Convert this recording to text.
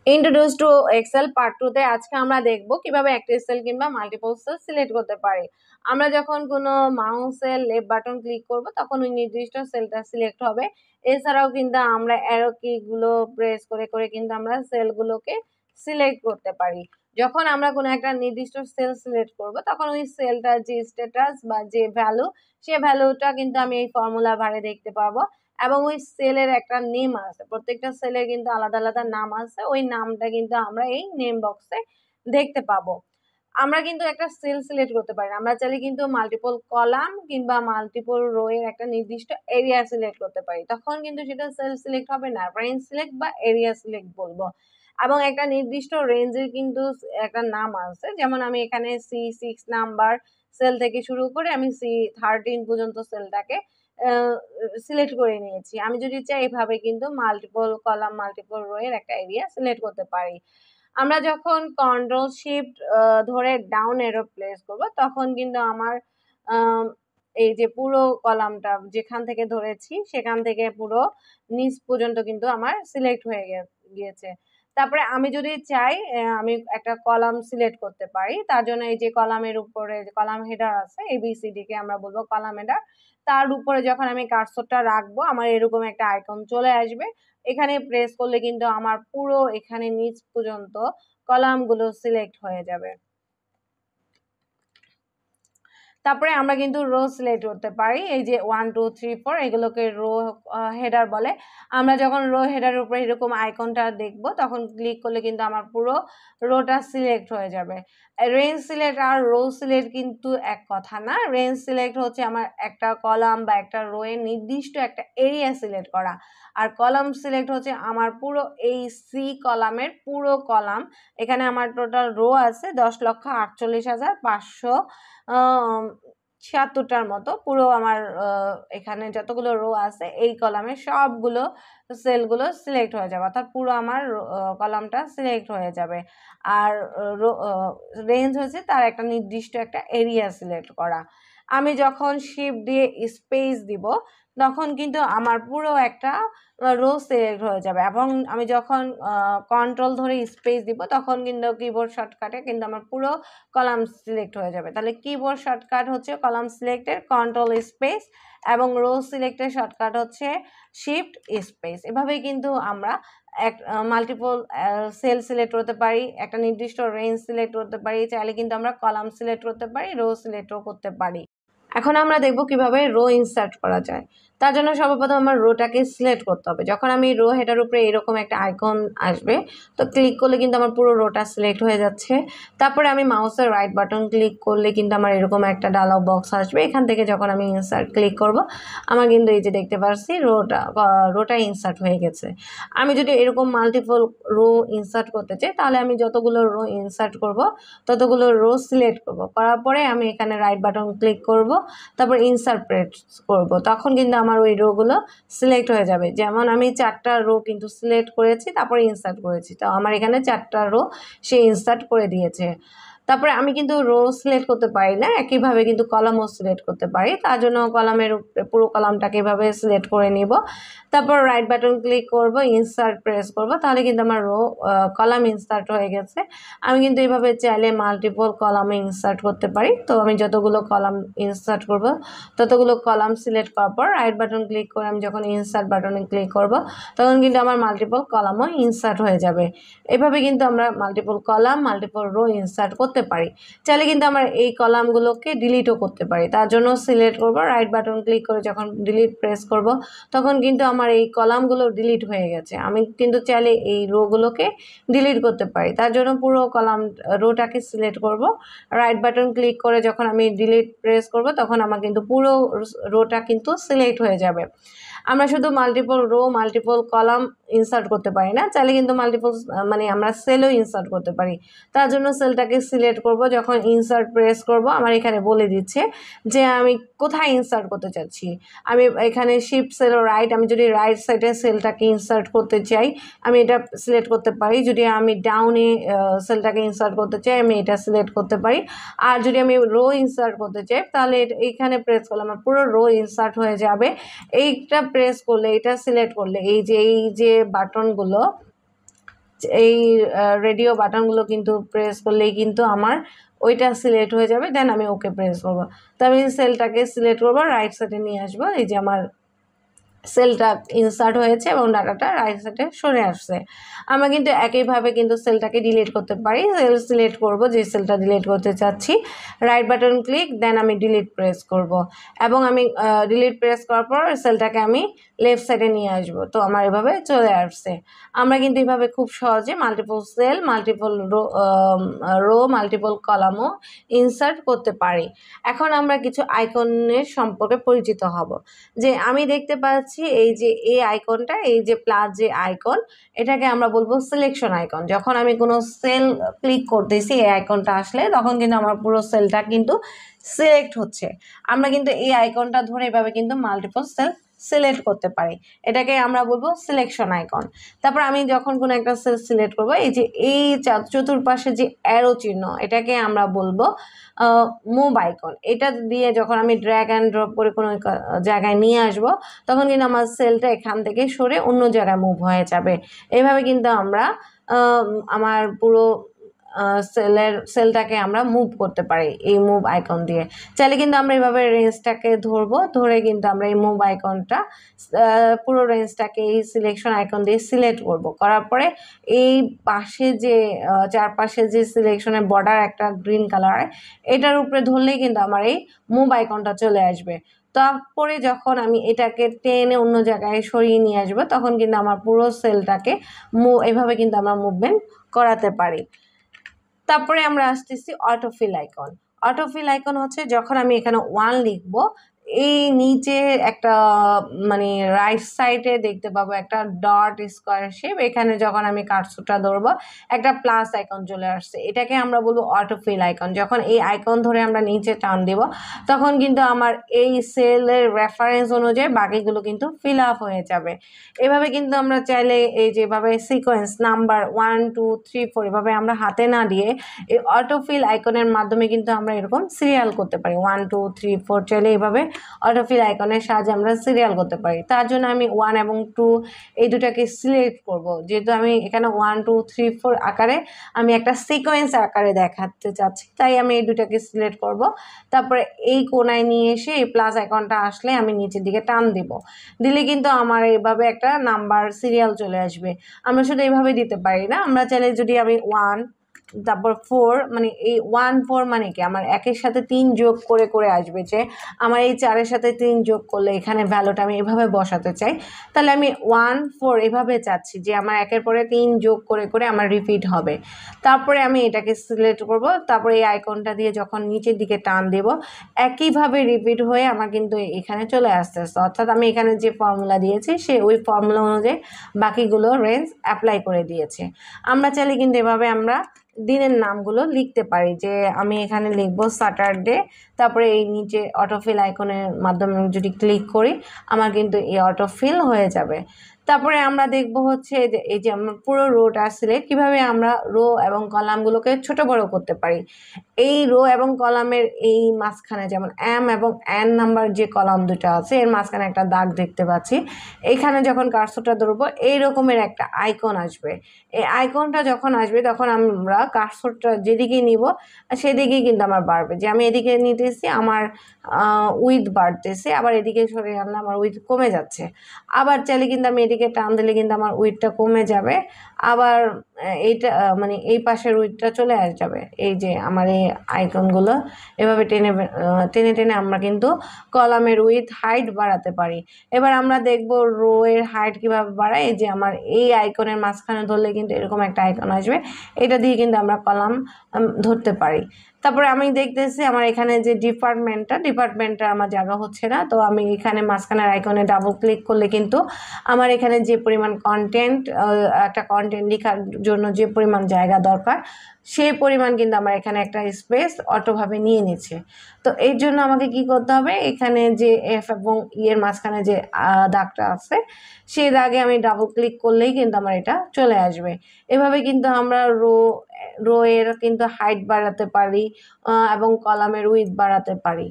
Introduce two Excel part 2 তে আজকে আমরা দেখব কিভাবে একটা সেল কিংবা মাল্টিপল সেল সিলেক্ট করতে পারি। আমরা যখন কোনো মাউসের লেফট বাটন ক্লিক করব তখন ওই নির্দিষ্ট সেলটা সিলেক্ট হবে। এছাড়াও কিন্তু আমরা অ্যারো কি গুলো প্রেস করে করে কিন্তু আমরা সেলগুলোকে সিলেক্ট করতে পারি। যখন আমরা কোনো একটা নির্দিষ্ট সেল সিলেক্ট করব তখন ওই সেলটার যে স্ট্যাটাস বা যে ভ্যালু, সে ভ্যালুটা কিন্তু আমি এই ফর্মুলা বারে দেখতে পাবো। এবং ওই সেলের একটা নেম আছে, প্রত্যেকটা সেলের কিন্তু আলাদা আলাদা নাম আছে, ওই নামটা কিন্তু আমরা এই নেম বক্সে দেখতে পাবো। আমরা কিন্তু একটা সেল সিলেক্ট করতে পারি, আমরা চাইলে কিন্তু মাল্টিপল কলাম কিংবা মাল্টিপল রো এর একটা নির্দিষ্ট এরিয়া সিলেক্ট করতে পারি, তখন কিন্তু সেটা সেল সিলেক্ট হবে না, রেঞ্জ সিলেক্ট বা এরিয়া সিলেক্ট বলবো। এবং একটা নির্দিষ্ট রেঞ্জের কিন্তু একটা নাম আছে, যেমন আমি এখানে C6 নাম্বার সেল থেকে শুরু করে আমি C13 পর্যন্ত সেলটাকে সিলেক্ট করে নিয়েছি। আমি যদি চাই এভাবে কিন্তু মাল্টিপল কলাম মাল্টিপল রো এর একটা এরিয়া সিলেক্ট করতে পারি। আমরা যখন কন্ট্রোল শিফট ধরে ডাউন এরো প্রেস করব তখন কিন্তু আমার এই যে পুরো কলামটা যেখান থেকে ধরেছি সেখান থেকে পুরো নিচ পর্যন্ত কিন্তু আমার সিলেক্ট হয়ে গিয়েছে। তারপরে আমি যদি চাই আমি একটা কলাম সিলেক্ট করতে পারি, তার জন্য এই যে কলামের উপরে কলাম হেডার আছে ABCD কে আমরা বলবো কলাম হেডার, তার উপরে যখন আমি কার্সরটা রাখবো আমার এরকম একটা আইকন চলে আসবে। এখানে প্রেস করলে কিন্তু আমার পুরো এখানে নিচ পর্যন্ত কলামগুলো সিলেক্ট হয়ে যাবে। তারপরে আমরা কিন্তু রো সিলেক্ট করতে পারি, এই যে 1 2 3 4 এগুলোকে রো হেডার বলে। আমরা যখন রো হেডারের উপরে এরকম আইকনটা দেখব তখন ক্লিক করলে কিন্তু আমার পুরো রোটা সিলেক্ট হয়ে যাবে। রেঞ্জ সিলেক্ট আর রো সিলেক্ট কিন্তু এক কথা না। রেঞ্জ সিলেক্ট হচ্ছে আমার একটা কলাম বা একটা রো এর নির্দিষ্ট একটা এরিয়া সিলেক্ট করা, আর কলাম সিলেক্ট হচ্ছে আমার পুরো এই সি কলামের পুরো কলাম। এখানে আমার টোটাল রো আছে 10,48,576টার মতো, পুরো আমার এখানে যতগুলো রো আছে এই কলামে সবগুলো সেলগুলো সিলেক্ট হয়ে যাবে, অর্থাৎ পুরো আমার কলামটা সিলেক্ট হয়ে যাবে। আর রেঞ্জ হচ্ছে তার একটা নির্দিষ্ট একটা এরিয়া সিলেক্ট করা। আমি যখন শিফট দিয়ে স্পেস দিব তখন কিন্তু আমার পুরো একটা রো সিলেক্ট হয়ে যাবে, এবং আমি যখন কন্ট্রোল ধরে স্পেস দিব তখন কিন্তু কিবোর্ড শর্টকাটে কিন্তু আমার পুরো কলাম সিলেক্ট হয়ে যাবে। তাহলে কিবোর্ড শর্টকাট হচ্ছে কলাম সিলেক্টের কন্ট্রোল স্পেস, এবং রো সিলেক্টের শর্টকাট হচ্ছে শিফট স্পেস। এভাবেই কিন্তু আমরা এক মাল্টিপল সেল সিলেক্ট করতে পারি, একটা নির্দিষ্ট রেঞ্জ সিলেক্ট করতে পারি, চাইলে কিন্তু আমরা কলাম সিলেক্ট করতে পারি, রো সিলেক্টও করতে পারি। এখন আমরা দেখব কিভাবে রো ইনসার্ট করা যায়। তার জন্য সর্বপ্রথম আমার রোটাকে সিলেক্ট করতে হবে। যখন আমি রো হেডার উপরে এরকম একটা আইকন আসবে তো ক্লিক করলে কিন্তু আমার পুরো রোটা সিলেক্ট হয়ে যাচ্ছে। তারপরে আমি মাউসের রাইট বাটন ক্লিক করলে কিন্তু আমার এরকম একটা ডায়লগ বক্স আসবে, এখান থেকে যখন আমি ইনসার্ট ক্লিক করব আমার কিন্তু এই যে দেখতে পাচ্ছি রোটা ইনসার্ট হয়ে গেছে। আমি যদি এরকম মাল্টিপল রো ইনসার্ট করতে চাই তাহলে আমি যতগুলো রো ইনসার্ট করব ততগুলো রো সিলেক্ট করব, করার পরে আমি এখানে রাইট বাটন ক্লিক করব, তারপর ইনসার্ট প্রেস করব, তখন কিন্তু আমার ওই রোগুলো সিলেক্ট হয়ে যাবে। যেমন আমি 4টা রো কিন্তু সিলেক্ট করেছি তারপর ইনসার্ট করেছি, তো আমার এখানে 4টা রো সে ইনসার্ট করে দিয়েছে। তারপরে আমি কিন্তু রো সিলেক্ট করতে পারি না, একইভাবে কিন্তু কলামও সিলেক্ট করতে পারি। তার জন্য কলামের পুরো কলামটাকে এভাবে সিলেক্ট করে নিব, তারপর রাইট বাটন ক্লিক করব, ইনসার্ট প্রেস করব, তাহলে কিন্তু আমার রো কলাম ইনসার্ট হয়ে গেছে। আমি কিন্তু এইভাবে চাইলে মাল্টিপল কলামে ইনসার্ট করতে পারি। তো আমি যতগুলো কলাম ইনসার্ট করব ততগুলো কলাম সিলেক্ট করার পর রাইট বাটন ক্লিক করে আমি যখন ইনসার্ট বাটনে ক্লিক করব তখন কিন্তু আমার মাল্টিপল কলামও ইনসার্ট হয়ে যাবে। এভাবে কিন্তু আমরা multiple column multiple row insert করতে পারি। চাইলে কিন্তু আমরা এই কলামগুলোকে ডিলিটও করতে পারি, তার জন্য সিলেক্ট করব, রাইট বাটন ক্লিক করে যখন ডিলিট প্রেস করব তখন কিন্তু আমার এই কলামগুলো ডিলিট হয়ে গেছে। আমি কিন্তু চাইলে এই রোগুলোকে ডিলিট করতে পারি, তার জন্য পুরো কলাম রোটাকে সিলেক্ট করব, রাইট বাটন ক্লিক করে যখন আমি ডিলিট প্রেস করব তখন আমার কিন্তু পুরো রোটা কিন্তু সিলেক্ট হয়ে যাবে। আমরা শুধু multiple row multiple column insert করতে পারি না, চাইলে কিন্তু মাল্টিপল মানে আমরা সেলও ইনসার্ট করতে পারি। তার জন্য সেলটাকে সিলেক্ট করব, যখন ইনসার্ট প্রেস করব আমার এখানে বলে দিচ্ছে যে আমি কোথায় ইনসার্ট করতে চাচ্ছি। আমি এখানে শিফট সেল রাইট, আমি যদি রাইট সাইডে সেলটাকে ইনসার্ট করতে চাই আমি এটা সিলেক্ট করতে পারি, যদি আমি ডাউনে সেলটাকে ইনসার্ট করতে চাই আমি এটা সিলেক্ট করতে পারি, আর যদি আমি রো ইনসার্ট করতে চাই তাহলে এইখানে প্রেস করলে আমার পুরো রো ইনসার্ট হয়ে যাবে। এইটা প্রেস করলে এটা সিলেক্ট করলে এই যে বাটনগুলো এই রেডিও বাটনগুলো কিন্তু প্রেস করলেই কিন্তু আমার ওইটা সিলেক্ট হয়ে যাবে। দেন আমি ওকে প্রেস করবো। তো আমি সেলটাকে সিলেক্ট করবো, রাইট সাইডে নিয়ে আসবো। এই যে আমার সেলটা ইনসার্ট হয়েছে এবং ডাটাটা রাইট সাইডে সরে আসছে। আমরা কিন্তু একইভাবে কিন্তু সেলটাকে ডিলিট করতে পারি। সেল সিলেক্ট করব, যে সেলটা ডিলিট করতে চাচ্ছি, রাইট বাটন ক্লিক, দেন আমি ডিলিট প্রেস করব এবং আমি ডিলিট প্রেস করার পর সেলটাকে আমি লেফট সাইডে নিয়ে আসব। তো আমার এভাবে চলে আসছে। আমরা কিন্তু এভাবে খুব সহজে multiple cell, multiple row, multiple কলামও ইনসার্ট করতে পারি। এখন আমরা কিছু আইকনের সম্পর্কে পরিচিত হব। যে আমি দেখতে পাচ্ছি এই যে এই আইকনটা, এই যে প্লাস যে আইকন, এটাকে আমরা বলবো সিলেকশন আইকন। যখন আমি কোনো সেল ক্লিক করতেছি এই আইকনটা আসলে, তখন কিন্তু আমার পুরো সেলটা কিন্তু সিলেক্ট হচ্ছে। আমরা কিন্তু এই আইকনটা ধরে এভাবে কিন্তু মাল্টিপল সেল সিলেক্ট করতে পারি। এটাকে আমরা বলবো সিলেকশন আইকন। তারপর আমি যখন কোনো একটা সেল সিলেক্ট করবো, এই যে এই চতুর্পাশে যে অ্যারো চিহ্ন, এটাকে আমরা বলবো মুভ আইকন। এটা দিয়ে যখন আমি ড্র্যাগ অ্যান্ড ড্রপ করে কোনো জায়গায় নিয়ে আসবো, তখন কিন্তু আমার সেলটা এখান থেকে সরে অন্য জায়গায় মুভ হয়ে যাবে। এইভাবে কিন্তু আমরা আমার পুরো সেলটাকে আমরা মুভ করতে পারি এই মুভ আইকন দিয়ে। চাইলে কিন্তু আমরা এইভাবে রেঞ্জটাকে ধরবো, ধরে কিন্তু আমরা এই মুভ আইকনটা পুরো রেঞ্জটাকে এই সিলেকশন আইকন দিয়ে সিলেক্ট করব। করার পরে এই পাশে যে চারপাশে যে সিলেকশনের বর্ডার একটা গ্রিন কালার, এটার উপরে ধরলেই কিন্তু আমার এই মুভ আইকনটা চলে আসবে। তারপরে যখন আমি এটাকে টেনে অন্য জায়গায় সরিয়ে নিয়ে আসবো, তখন কিন্তু আমার পুরো সেলটাকে এভাবে কিন্তু আমরা মুভমেন্ট করাতে পারি। তারপরে আমরা আসতেছি অটোফিল আইকন। অটোফিল আইকন হচ্ছে যখন আমি এখানে 1 লিখবো, এই নিচে একটা মানে রাইট সাইডে দেখতে পাবো একটা ডট স্কোয়ার শেপ। এখানে যখন আমি কার্সরটা ধরবো, একটা প্লাস আইকন চলে আসছে। এটাকে আমরা বলবো অটোফিল আইকন। যখন এই আইকন ধরে আমরা নিচে টান দেব, তখন কিন্তু আমার এই সেলের রেফারেন্স অনুযায়ী বাকিগুলো কিন্তু ফিল আপ হয়ে যাবে। এভাবে কিন্তু আমরা চাইলে এই যেভাবে সিকোয়েন্স নাম্বার 1 2 3 4 এভাবে আমরা হাতে না দিয়ে এই অটোফিল আইকনের মাধ্যমে কিন্তু আমরা এরকম সিরিয়াল করতে পারি। 1 2 3 4 চাইলে এইভাবে অটোফিল আইকনের সাহায্যে আমরা সিরিয়াল করতে পারি। তার জন্য আমি 1 এবং 2 এই দুটাকে সিলেক্ট করব। যেহেতু আমি এখানে 1 2 3 4 আকারে আমি একটা সিকোয়েন্স আকারে দেখাতে চাচ্ছি, তাই আমি এই দুটাকে সিলেক্ট করব। তারপরে এই কোনায় নিয়ে এসে এই প্লাস আইকনটা আসলে আমি নিচের দিকে টান দিব। দিলে কিন্তু আমার এইভাবে একটা নাম্বার সিরিয়াল চলে আসবে। আমরা শুধু এইভাবে দিতে পারি না, আমরা চাইলে যদি আমি 1 তারপর 4 মানে এই 1 4 মানে কি আমার একের সাথে 3 যোগ করে করে আসবে, যে আমার এই 4-এর সাথে 3 যোগ করলে এখানে ভ্যালুটা আমি এভাবে বসাতে চাই, তাহলে আমি 1 4 এভাবে চাচ্ছি যে আমার একের পরে 3 যোগ করে করে আমার রিপিট হবে। তারপরে আমি এটাকে সিলেক্ট করব। তারপরে এই আইকনটা দিয়ে যখন নিচের দিকে টান দেব, একইভাবে রিপিট হয়ে আমার কিন্তু এখানে চলে আসতেছে। অর্থাৎ আমি এখানে যে ফর্মুলা দিয়েছি সে ওই ফর্মুলা অনুযায়ী বাকিগুলো রেঞ্জ অ্যাপ্লাই করে দিয়েছে। আমরা চাইলে কিন্তু এভাবে আমরা দিনের নামগুলো লিখতে পারি, যে আমি এখানে লিখবো স্যাটারডে। তারপরে এই নিচে অটোফিল আইকনের মাধ্যমে যদি ক্লিক করি, আমার কিন্তু এই অটোফিল হয়ে যাবে। তারপরে আমরা দেখব হচ্ছে যে এই যে আমরা পুরো রোটা সিলেক্ট কিভাবে আমরা রো এবং কলামগুলোকে ছোট বড় করতে পারি। এই রো এবং কলামের এই মাঝখানে যেমন এম এবং এন নাম্বার যে কলাম দুটো আছে, এর মাঝখানে একটা দাগ দেখতে পাচ্ছি। এখানে যখন কার্সরটা ধরবো, এই রকমের একটা আইকন আসবে। এই আইকনটা যখন আসবে, তখন আমরা কার্সরটা যেদিকে নিব সেদিকেই কিন্তু আমার বাড়বে। যে আমি এদিকে নিতেছি, আমার উইথ বাড়তেছে, আবার এদিকে সরে আনলে আমার উইথ কমে যাচ্ছে। আবার চাইলে কিন্তু আমি এদিকে টান দিলে কিন্তু আমার উইথটা কমে যাবে। আবার এইটা মানে এই পাশের উইথটা চলে যাবে। এই যে আমার এই আইকনগুলো এভাবে টেনে টেনে টেনে আমরা কিন্তু কলামের উইথ হাইট বাড়াতে পারি। এবার আমরা দেখব রো এর হাইট কিভাবে বাড়ায়। এই যে আমার এই আইকনের মাঝখানে ধরলে কিন্তু এরকম একটা আইকন আসবে, এটা দিয়ে কিন্তু আমরা কলাম ধরতে পারি। তারপরে আমি দেখতেছি আমার এখানে যে ডিপার্টমেন্টটা আমার জায়গা হচ্ছে না, তো আমি এখানে মাঝখানের আইকনে ডাবল ক্লিক করলে কিন্তু আমার এখানে যে পরিমাণ কন্টেন্ট, একটা কন্টেন্ট লেখার জন্য যে পরিমাণ জায়গা দরকার, সেই পরিমাণ কিন্তু আমার এখানে একটা স্পেস অটোভাবে নিয়ে নিচ্ছে। তো এর জন্য আমাকে কি করতে হবে, এখানে যে এফ এবং এর মাঝখানে যে দাগটা আছে, সেই দাগে আমি ডাবল ক্লিক করলেই কিন্তু আমার এটা চলে আসবে। এভাবে কিন্তু আমরা রো এর কিন্তু হাইট বাড়াতে পারি এবং কলামের উইথ বাড়াতে পারি।